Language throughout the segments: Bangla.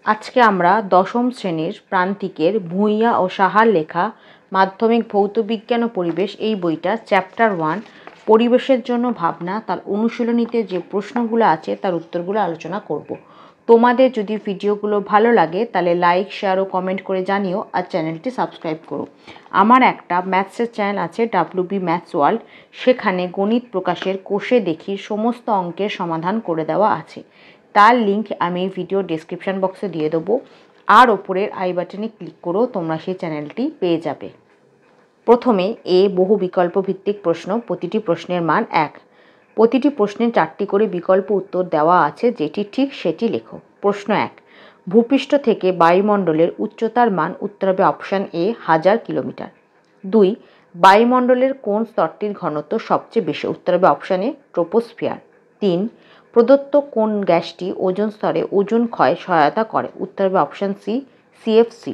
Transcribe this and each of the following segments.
আজকে আমরা দশম শ্রেণীর প্রান্তিকের ভূঁইয়া ও সাহার লেখা মাধ্যমিক ভৌত বিজ্ঞান ও পরিবেশ এই বইটা চ্যাপ্টার 1 পরিবেশের জন্য ভাবনা তার অনুশীলনীতে যে প্রশ্নগুলো আছে তার উত্তরগুলো আলোচনা করব। তোমাদের যদি ভিডিওগুলো ভালো লাগে তাহলে লাইক, শেয়ার ও কমেন্ট করে জানিও, আর চ্যানেলটি সাবস্ক্রাইব করো। আমার একটা ম্যাথসের চ্যানেল আছে WB ম্যাথস ওয়ার্ল্ড, সেখানে গণিত প্রকাশের কোষে দেখি সমস্ত অঙ্কের সমাধান করে দেওয়া আছে। তার লিঙ্ক আমি ভিডিও ডেসক্রিপশন বক্সে দিয়ে দেবো, আর ওপরের আই বাটনে ক্লিক করেও তোমরা সেই চ্যানেলটি পেয়ে যাবে। প্রথমে বহু বিকল্প ভিত্তিক প্রশ্ন, প্রতিটি প্রশ্নের মান 1। প্রতিটি প্রশ্নে 4টি করে বিকল্প উত্তর দেওয়া আছে, যেটি ঠিক সেটি লেখো। প্রশ্ন 1, ভূপৃষ্ঠ থেকে বায়ুমণ্ডলের উচ্চতার মান। উত্তর হবে অপশান এ 1000 কিলোমিটার। 2, বায়ুমণ্ডলের কোন স্তরটির ঘনত্ব সবচেয়ে বেশি। উত্তর হবে অপশান এ ট্রোপোস্ফিয়ার। 3, প্রদত্ত কোন গ্যাসটি ওজোন স্তরে ওজোন ক্ষয়ে সহায়তা করে। উত্তর হবে অপশান সি CFC।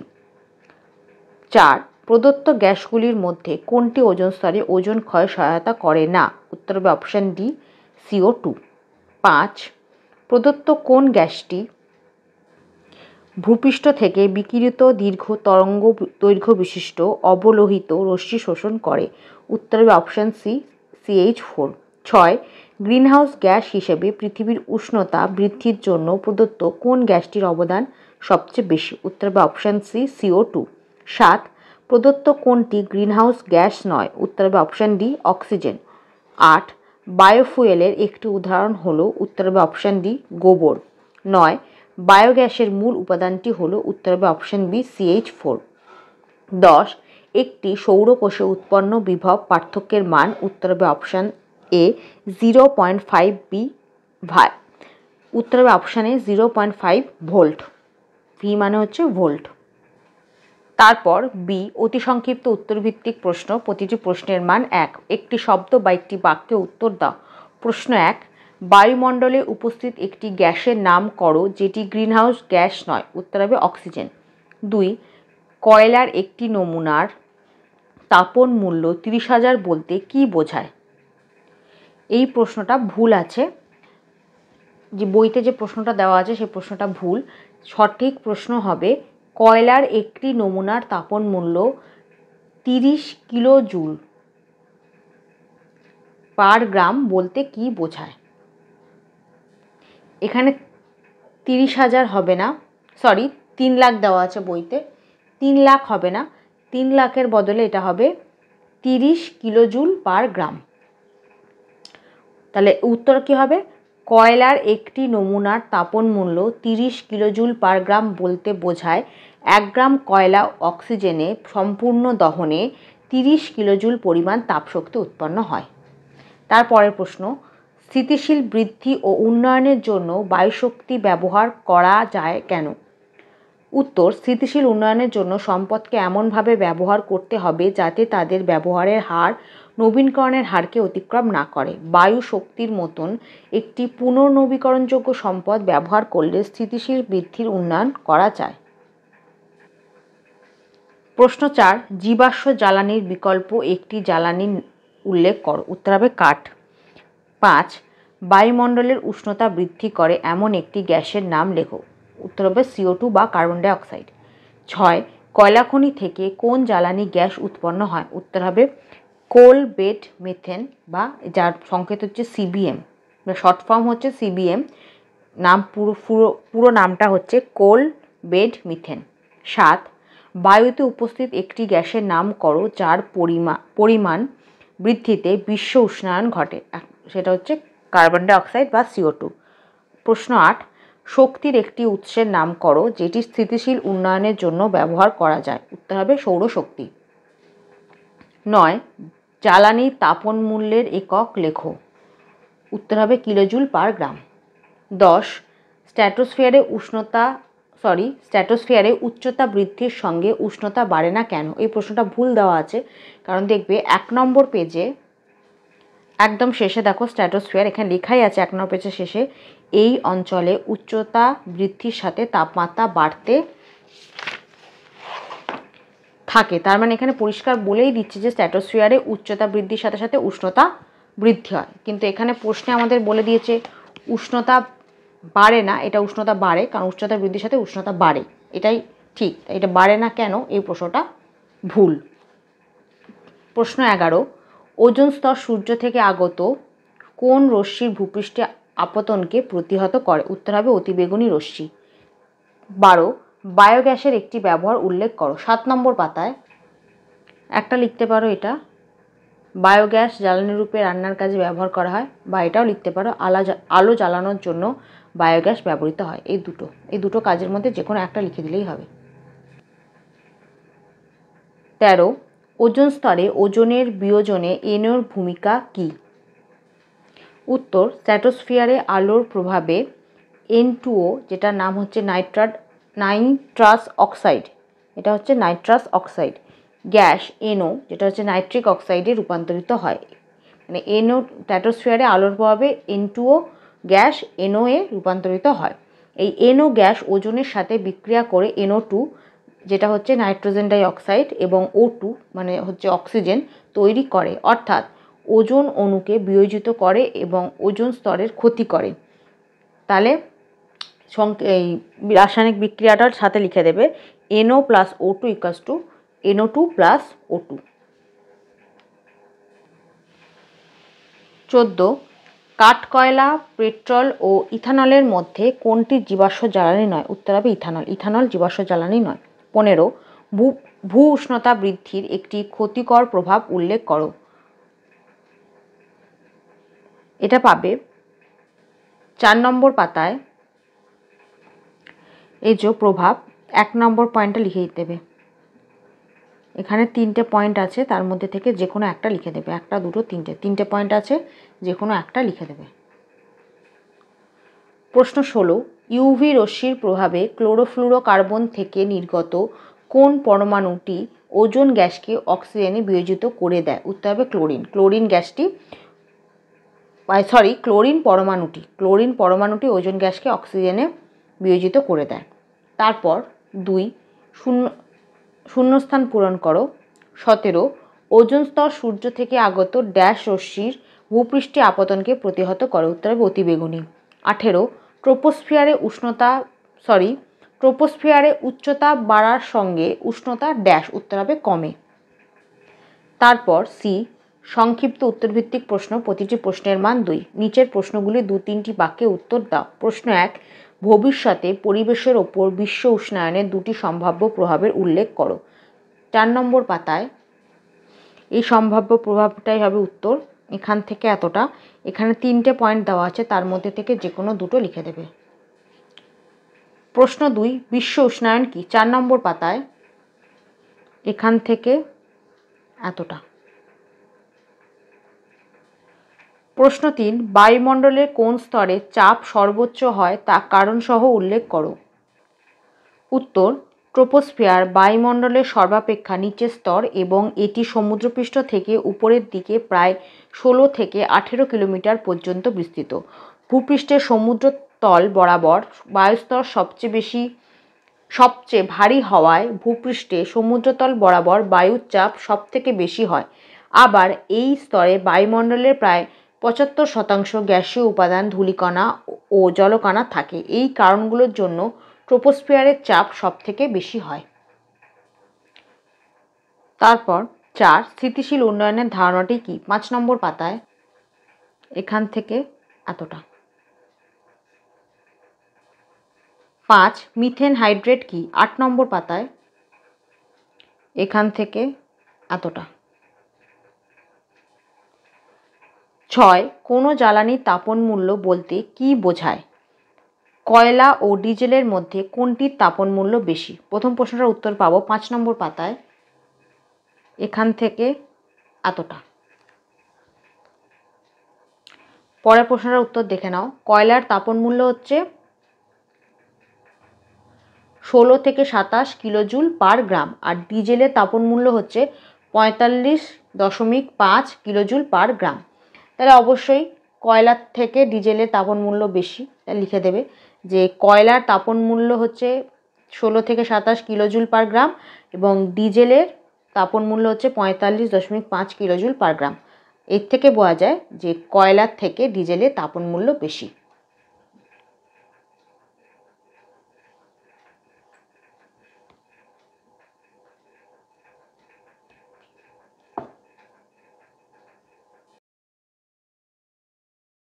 4, প্রদত্ত গ্যাসগুলির মধ্যে কোনটি ওজোন স্তরে ওজোন ক্ষয়ে সহায়তা করে না। উত্তর হবে অপশান ডি CO2। 5, প্রদত্ত কোন গ্যাসটি ভূপৃষ্ঠ থেকে বিকিরিত দীর্ঘ তরঙ্গ দৈর্ঘ্য বিশিষ্ট অবলোহিত রশ্মি শোষণ করে। উত্তর হবে option C CH4। 6, greenhouse gas হিসেবে পৃথিবীর উষ্ণতা বৃদ্ধির জন্য প্রদত্ত কোন গ্যাসটির অবদান সবচেয়ে বেশি। উত্তর হবে অপশান সি CO2। 7, প্রদত্ত কোনটি গ্রিনহাউস গ্যাস নয়। উত্তর হবে অপশান ডি অক্সিজেন। 8, বায়োফুয়েলের একটি উদাহরণ হলো। উত্তর হবে অপশান ডি গোবর। 9, বায়োগ্যাসের মূল উপাদানটি হলো। উত্তর হবে অপশান বি CH4। 10, একটি সৌরকোষে উৎপন্ন বিভব পার্থক্যের মান। উত্তর হবে অপশান এ 0.5 ভাই। উত্তর হবে অপশান এ 0.5 ভোল্ট। ভি মানে হচ্ছে ভোল্ট। তারপর বি, অতি সংক্ষিপ্ত উত্তরভিত্তিক প্রশ্ন, প্রতিটি প্রশ্নের মান 1। একটি শব্দ বা একটি বাক্যে উত্তর দাও। প্রশ্ন 1, বায়ুমণ্ডলে উপস্থিত একটি গ্যাসের নাম করো যেটি গ্রিনহাউস গ্যাস নয়। উত্তর হবে অক্সিজেন। 2, কয়লার একটি নমুনার তাপন মূল্য 30,000 বলতে কি বোঝায়। এই প্রশ্নটা ভুল আছে, যে বইতে যে প্রশ্নটা দেওয়া আছে সেই প্রশ্নটা ভুল। সঠিক প্রশ্ন হবে কয়লার একটি নমুনার তাপন মূল্য 30 কিলো জুল পার গ্রাম বলতে কি বোঝায়। এখানে 30,000 হবে না, সরি 3 লাখ দেওয়া আছে বইতে, 3 লাখ হবে না, 3 লাখের বদলে এটা হবে 30 কিলো জুল পার গ্রাম। তাহলে উত্তর কি হবে, কয়লার একটি নমুনার তাপন মূল্য 30 কিলো জুল পার গ্রাম বলতে বোঝায় 1 গ্রাম কয়লা অক্সিজেনে সম্পূর্ণ দহনে 30 কিলো জুল পরিমাণ তাপশক্তি উৎপন্ন হয়। তারপরের প্রশ্ন, স্থিতিশীল বৃদ্ধি ও উন্নয়নের জন্য বায়ুশক্তি ব্যবহার করা যায় কেন। উত্তর, স্থিতিশীল উন্নয়নের জন্য সম্পদকে এমনভাবে ব্যবহার করতে হবে যাতে তাদের ব্যবহারের হার নবীকরণের হারকে অতিক্রম না করে। বায়ু শক্তির মতন একটি পুনর্নবীকরণযোগ্য সম্পদ ব্যবহার করলে স্থিতিশীল বৃদ্ধির উন্নয়ন করা যায়। প্রশ্ন 4, জীবাশ্ম জ্বালানির বিকল্প একটি জ্বালানি উল্লেখ করো। উত্তর হবে কাঠ। 5, বায়ুমণ্ডলের উষ্ণতা বৃদ্ধি করে এমন একটি গ্যাসের নাম লেখো। উত্তর হবে CO2 বা কার্বন ডাই অক্সাইড। 6, কয়লা খনি থেকে কোন জ্বালানি গ্যাস উৎপন্ন হয়। উত্তর হবে কোল বেড মিথেন, বা যার সংকেত হচ্ছে CBM, শর্ট ফর্ম হচ্ছে CBM, নাম পুরো নামটা হচ্ছে কোল বেড মিথেন। 7, বায়ুতে উপস্থিত একটি গ্যাসের নাম করো যার পরিমাণ বৃদ্ধিতে বিশ্ব উষ্ণায়ন ঘটে। সেটা হচ্ছে কার্বন ডাই অক্সাইড বা CO2। প্রশ্ন 8, শক্তির একটি উৎসের নাম করো যেটি স্থিতিশীল উন্নয়নের জন্য ব্যবহার করা যায়। উত্তর হবে সৌরশক্তি। 9, জ্বালানির তাপন মূল্যের একক লেখো। উত্তর হবে কিলোজুল পার গ্রাম। 10, স্ট্র্যাটোস্ফিয়ারে উচ্চতা বৃদ্ধির সঙ্গে উষ্ণতা বাড়ে না কেন। এই প্রশ্নটা ভুল দেওয়া আছে, কারণ দেখবে 1 নম্বর পেজে একদম শেষে দেখো স্ট্র্যাটোস্ফিয়ার, এখানে লেখাই আছে 1 নম্বর পেজের শেষে, এই অঞ্চলে উচ্চতা বৃদ্ধির সাথে তাপমাত্রা বাড়তে থাকে। তার মানে এখানে পরিষ্কার বলেই দিচ্ছে যে স্ট্র্যাটোস্ফিয়ারে উচ্চতা বৃদ্ধির সাথে সাথে উষ্ণতা বৃদ্ধি হয়, কিন্তু এখানে প্রশ্নে আমাদের বলে দিয়েছে উষ্ণতা বাড়ে না, এটা উষ্ণতা বাড়ে, কারণ উষ্ণতা বৃদ্ধির সাথে উষ্ণতা বাড়ে, এটাই ঠিক। এটা বাড়ে না কেন, এই প্রশ্নটা ভুল। প্রশ্ন 11, ওজোন স্তর সূর্য থেকে আগত কোন রশ্মির ভূপৃষ্ঠে আপতনকে প্রতিহত করে? উত্তর হবে অতিবেগুনি রশ্মি। 12, বায়োগ্যাসের একটি ব্যবহার উল্লেখ করো। 7 নম্বর পাতায় একটা লিখতে পারো, এটা বায়োগ্যাস জ্বালানি রূপে রান্নার কাজে ব্যবহার করা হয়, বা এটাও লিখতে পারো আলো জ্বালানোর জন্য বায়োগ্যাস ব্যবহৃত হয়। এই দুটো কাজের মধ্যে যে কোনো একটা লিখে দিলেই হবে। 13, ওজোন স্তরে ওজোনের বিয়োজনে এনওর ভূমিকা কী? উত্তর, স্ট্র্যাটোস্ফিয়ারে আলোর প্রভাবে N2O, যেটার নাম হচ্ছে নাইট্রাস অক্সাইড, এটা হচ্ছে নাইট্রাস অক্সাইড, গ্যাস NO, যেটা হচ্ছে নাইট্রিক অক্সাইডে রূপান্তরিত হয়। মানে NO, স্ট্র্যাটোস্ফিয়ারে আলোর প্রভাবে N2O গ্যাস NO এ রূপান্তরিত হয়। এই NO গ্যাস ওজোনের সাথে বিক্রিয়া করে NO2, যেটা হচ্ছে নাইট্রোজেন ডাই অক্সাইড, এবং O2 মানে হচ্ছে অক্সিজেন তৈরি করে, অর্থাৎ ওজোন অণুকে বিয়োজিত করে এবং ওজোন স্তরের ক্ষতি করে। তাহলে এই রাসায়নিক বিক্রিয়াটার সাথে লিখে দেবে NO + O2 = NO2 + O2। 14, কাঠকয়লা, petrol ও ইথানলের মধ্যে কোনটি জীবাশ্ম জ্বালানি নয়? উত্তর হবে ইথানল। ইথানল জীবাশ্ম জ্বালানি নয়। 15, ভূ উষ্ণতা বৃদ্ধির একটি ক্ষতিকর প্রভাব উল্লেখ করো। এটা পাবে 4 নম্বর পাতায়। এই যে প্রভাব, 1 নম্বর পয়েন্টটা লিখে দিতে দেবে। এখানে 3টে পয়েন্ট আছে, তার মধ্যে থেকে যে কোনো একটা লিখে দেবে। 1, 2, 3টে পয়েন্ট আছে, যে কোনো একটা লিখে দেবে। প্রশ্ন 16, ইউভি রশ্মির প্রভাবে ক্লোরোফ্লুরোকার্বন থেকে নির্গত কোন পরমাণুটি ওজোন গ্যাসকে অক্সিজেনে বিয়োজিত করে দেয়? উত্তর হবে ক্লোরিন। ক্লোরিন পরমাণুটি ওজোন গ্যাসকে অক্সিজেনে বিয়োজিত করে দেয়। তারপর 2, শূন্যস্থান পূরণ করো। 17, ওজোন স্তর সূর্য থেকে আগত ড্যাশ রশ্মির ভূপৃষ্ঠে আপতনকে প্রতিহত করে। উত্তর হবে অতিবেগুনি। 18, ট্রোপোস্ফিয়ারে উচ্চতা বাড়ার সঙ্গে উষ্ণতা ড্যাশ। উত্তর হবে কমে। তারপর সি, সংক্ষিপ্ত উত্তরভিত্তিক প্রশ্ন, প্রতিটি প্রশ্নের মান 2। নিচের প্রশ্নগুলি 2-3টি বাক্যে উত্তর দাও। প্রশ্ন 1, ভবিষ্যতে পরিবেশের ওপর বিশ্ব উষ্ণায়নের 2টি সম্ভাব্য প্রভাবের উল্লেখ করো। 4 নম্বর পাতায় এই সম্ভাব্য প্রভাবটাই হবে উত্তর। এখান থেকে এতটা, এখানে 3টে পয়েন্ট দেওয়া আছে, তার মধ্যে থেকে যে কোনো দুটো লিখে দেবে। প্রশ্ন 2, বিশ্ব উষ্ণায়ন কি? 4 নম্বর পাতায় এখান থেকে এতটা। প্রশ্ন 3, বায়ুমণ্ডলের কোন স্তরে চাপ সর্বোচ্চ হয় তা কারণসহ উল্লেখ করো। উত্তর, ট্রোপোস্ফিয়ার বায়ুমণ্ডলের সর্বাপেক্ষা নিচের স্তর এবং এটি সমুদ্রপৃষ্ঠ থেকে উপরের দিকে প্রায় 16 থেকে 18 কিলোমিটার পর্যন্ত বিস্তৃত। ভূপৃষ্ঠের সমুদ্রতল বরাবর বায়ুস্তর সবচেয়ে ভারী হওয়ায় ভূপৃষ্ঠে সমুদ্রতল বরাবর বায়ুর চাপ সবথেকে বেশি হয়। আবার এই স্তরে বায়ুমণ্ডলের প্রায় 75% গ্যাসীয় উপাদান, ধূলিকণা ও জলকণা থাকে। এই কারণগুলোর জন্য ট্রোপোস্ফিয়ারের চাপ সবথেকে বেশি হয়। তারপর 4, স্থিতিশীল উন্নয়নের ধারণাটি কি? 5 নম্বর পাতায় এখান থেকে এতটা। 5, মিথেন হাইড্রেট কি? 8 নম্বর পাতায় এখান থেকে এতটা। 6, কোনো জ্বালানির তাপন মূল্য বলতে কি বোঝায়? কয়লা ও ডিজেলের মধ্যে কোনটির তাপন মূল্য বেশি? প্রথম প্রশ্নটার উত্তর পাবো 5 নম্বর পাতায় এখান থেকে এতটা। পরের প্রশ্নটার উত্তর দেখে নাও। কয়লার তাপন মূল্য হচ্ছে 16 থেকে 27 কিলোজুল পার গ্রাম, আর ডিজেলের তাপন মূল্য হচ্ছে 45.5 কিলোজুল পার গ্রাম। তাহলে অবশ্যই কয়লার থেকে ডিজেলের তাপন মূল্য বেশি। তাহলে লিখে দেবে যে কয়লার তাপন মূল্য হচ্ছে 16 থেকে 27 কিলোজুল পার গ্রাম এবং ডিজেলের তাপন মূল্য হচ্ছে 45.5 কিলোজুল পার গ্রাম। এর থেকে বোঝা যায় যে কয়লার থেকে ডিজেলের তাপন মূল্য বেশি।